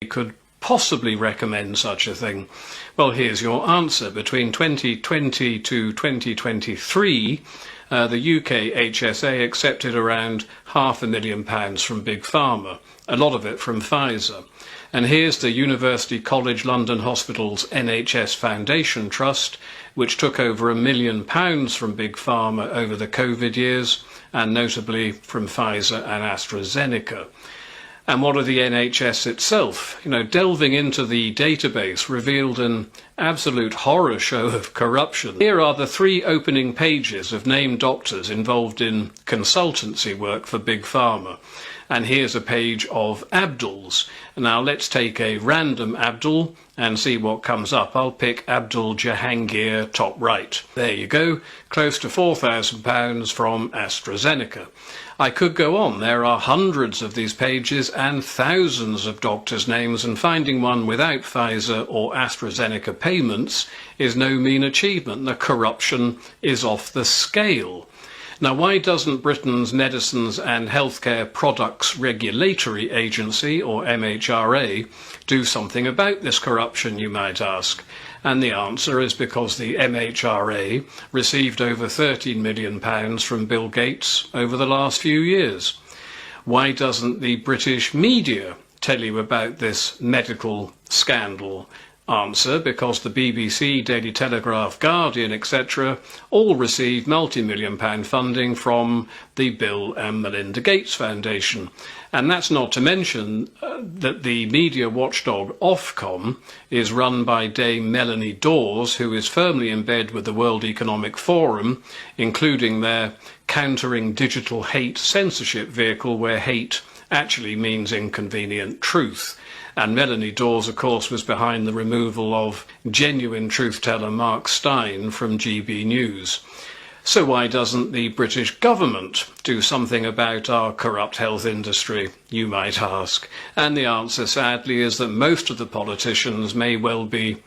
could possibly recommend such a thing? Well, here's your answer. Between 2020 to 2023, the UK HSA accepted around £500,000 from Big Pharma, a lot of it from Pfizer. And here's the University College London Hospital's NHS Foundation Trust, which took over £1 million from Big Pharma over the COVID years, and notably from Pfizer and AstraZeneca. And what of the NHS itself? You know, delving into the database revealed an absolute horror show of corruption. Here are the 3 opening pages of named doctors involved in consultancy work for Big Pharma. And here's a page of Abduls. Now let's take a random Abdul and see what comes up. I'll pick Abdul Jahangir, top right. There you go, close to £4,000 from AstraZeneca. I could go on. There are hundreds of these pages and thousands of doctors' names, and finding one without Pfizer or AstraZeneca payments is no mean achievement. The corruption is off the scale. Now, why doesn't Britain's Medicines and Healthcare Products Regulatory Agency, or MHRA, do something about this corruption, you might ask? And the answer is because the MHRA received over £13 million from Bill Gates over the last few years. Why doesn't the British media tell you about this medical scandal? Answer, because the BBC, Daily Telegraph, Guardian, etc. all received multi-million-pound funding from the Bill and Melinda Gates Foundation. And that's not to mention that the media watchdog Ofcom is run by Dame Melanie Dawes, who is firmly in bed with the World Economic Forum, including their countering digital hate censorship vehicle, where hate actually means inconvenient truth. And Melanie Dawes, of course, was behind the removal of genuine truth-teller Mark Steyn from GB News. So why doesn't the British government do something about our corrupt health industry, you might ask? And the answer, sadly, is that most of the politicians may well be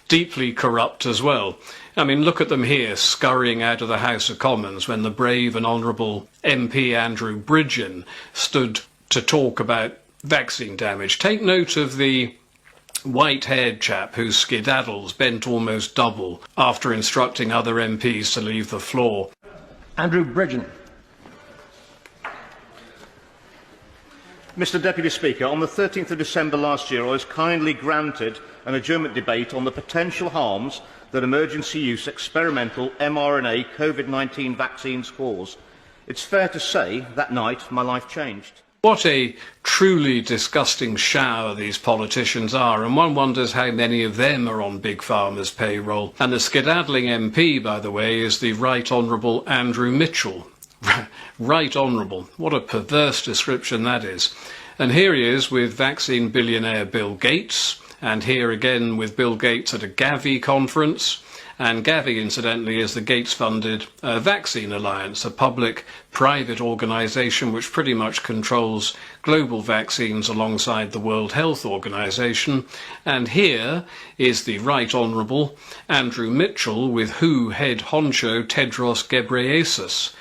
deeply corrupt as well. I mean, look at them here, scurrying out of the House of Commons when the brave and honourable MP Andrew Bridgen stood to talk about vaccine damage. Take note of the white-haired chap whose skedaddles bent almost double after instructing other MPs to leave the floor. Andrew Bridgen. Mr Deputy Speaker, on the 13th of December last year, I was kindly granted an adjournment debate on the potential harms that emergency use experimental mRNA COVID-19 vaccines cause. It's fair to say that night my life changed. What a truly disgusting shower these politicians are, and one wonders how many of them are on Big Pharma's payroll. And the skedaddling MP, by the way, is the Right Honourable Andrew Mitchell. Right Honourable. What a perverse description that is. And here he is with vaccine billionaire Bill Gates, and here again with Bill Gates at a Gavi conference. And Gavi, incidentally, is the Gates-funded Vaccine Alliance, a public-private organisation which pretty much controls global vaccines alongside the World Health Organization. And here is the Right Honourable Andrew Mitchell with WHO head honcho Tedros Ghebreyesus.